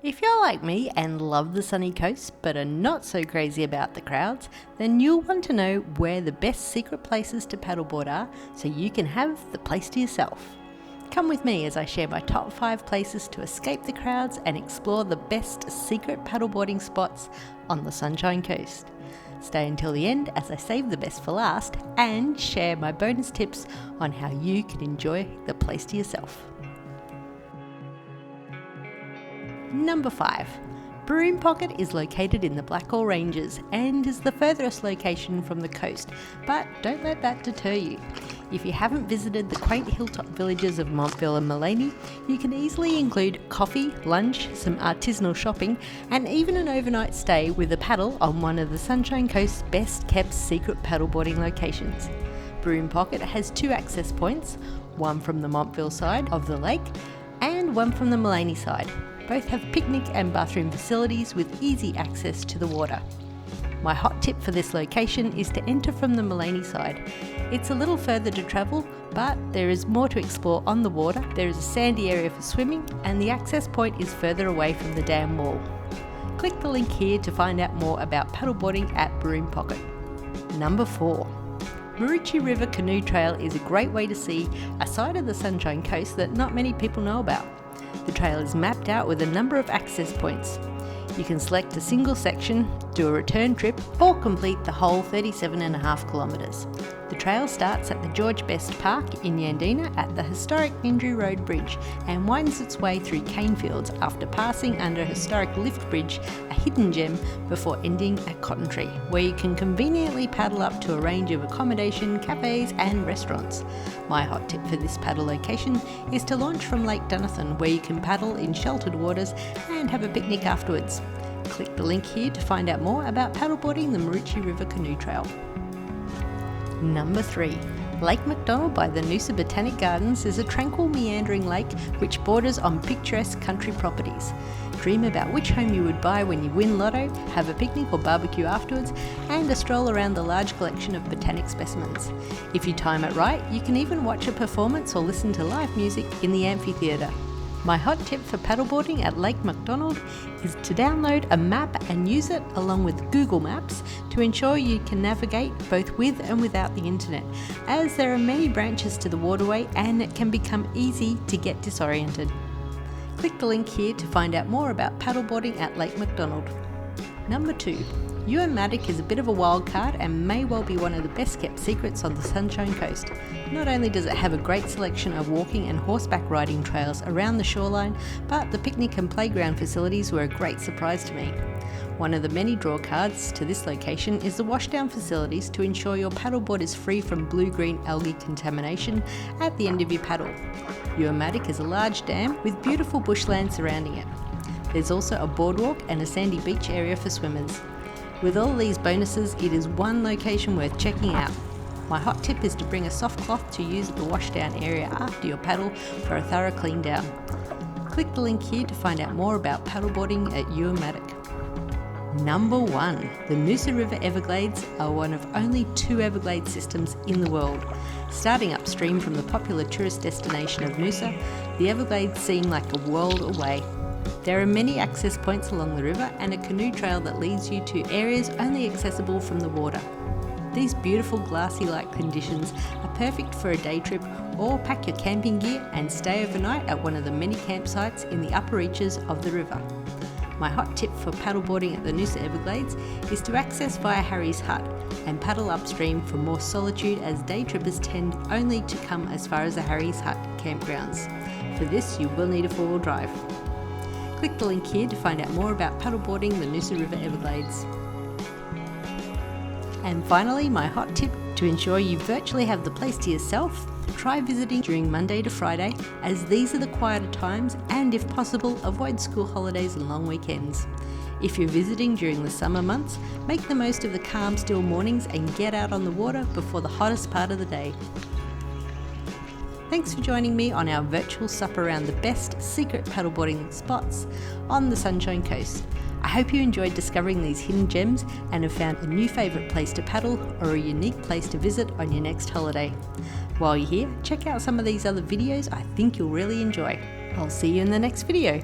If you're like me and love the sunny coast but are not so crazy about the crowds, then you'll want to know where the best secret places to paddleboard are so you can have the place to yourself. Come with me as I share my top 5 places to escape the crowds and explore the best secret paddleboarding spots on the Sunshine Coast. Stay until the end as I save the best for last and share my bonus tips on how you can enjoy the place to yourself. Number 5. Broome Pocket is located in the Blackall Ranges and is the furthest location from the coast, but don't let that deter you. If you haven't visited the quaint hilltop villages of Montville and Mullaney, you can easily include coffee, lunch, some artisanal shopping, and even an overnight stay with a paddle on one of the Sunshine Coast's best kept secret paddleboarding locations. Broome Pocket has 2 access points, one from the Montville side of the lake and one from the Mullaney side. Both have picnic and bathroom facilities with easy access to the water. My hot tip for this location is to enter from the Mullaney side. It's a little further to travel, but there is more to explore on the water. There is a sandy area for swimming and the access point is further away from the dam wall. Click the link here to find out more about paddleboarding at Broome Pocket. Number 4. Maroochy River Canoe Trail is a great way to see a side of the Sunshine Coast that not many people know about. The trail is mapped out with a number of access points. You can select a single section, do a return trip, or complete the whole 37.5 kilometres. The trail starts at the George Best Park in Yandina at the historic Mindry Road Bridge and winds its way through cane fields after passing under a historic lift bridge, a hidden gem, before ending at Cotton Tree, where you can conveniently paddle up to a range of accommodation, cafes and restaurants. My hot tip for this paddle location is to launch from Lake Dunathan, where you can paddle in sheltered waters and have a picnic afterwards. Click the link here to find out more about paddleboarding the Maroochy River Canoe Trail. Number 3. Lake Macdonald by the Noosa Botanic Gardens is a tranquil meandering lake which borders on picturesque country properties. Dream about which home you would buy when you win lotto, have a picnic or barbecue afterwards, and a stroll around the large collection of botanic specimens. If you time it right, you can even watch a performance or listen to live music in the amphitheatre. My hot tip for paddleboarding at Lake Macdonald is to download a map and use it along with Google Maps to ensure you can navigate both with and without the internet, as there are many branches to the waterway and it can become easy to get disoriented. Click the link here to find out more about paddleboarding at Lake Macdonald. Number 2. Uamatic is a bit of a wild card and may well be one of the best kept secrets on the Sunshine Coast. Not only does it have a great selection of walking and horseback riding trails around the shoreline, but the picnic and playground facilities were a great surprise to me. One of the many draw cards to this location is the washdown facilities to ensure your paddleboard is free from blue-green algae contamination at the end of your paddle. Uamatic is a large dam with beautiful bushland surrounding it. There's also a boardwalk and a sandy beach area for swimmers. With all these bonuses, it is one location worth checking out. My hot tip is to bring a soft cloth to use at the washdown area after your paddle for a thorough clean down. Click the link here to find out more about paddleboarding at Uamatic. Number 1. The Noosa River Everglades are one of only 2 Everglades systems in the world. Starting upstream from the popular tourist destination of Noosa, the Everglades seem like a world away. There are many access points along the river and a canoe trail that leads you to areas only accessible from the water. These beautiful glassy-like conditions are perfect for a day trip, or pack your camping gear and stay overnight at one of the many campsites in the upper reaches of the river. My hot tip for paddleboarding at the Noosa Everglades is to access via Harry's Hut and paddle upstream for more solitude, as day trippers tend only to come as far as the Harry's Hut campgrounds. For this, you will need a 4-wheel drive. Click the link here to find out more about paddleboarding the Noosa River Everglades. And finally, my hot tip to ensure you virtually have the place to yourself: try visiting during Monday to Friday, as these are the quieter times, and if possible, avoid school holidays and long weekends. If you're visiting during the summer months, make the most of the calm, still mornings and get out on the water before the hottest part of the day. Thanks for joining me on our virtual sup around the best secret paddleboarding spots on the Sunshine Coast. I hope you enjoyed discovering these hidden gems and have found a new favourite place to paddle or a unique place to visit on your next holiday. While you're here, check out some of these other videos I think you'll really enjoy. I'll see you in the next video.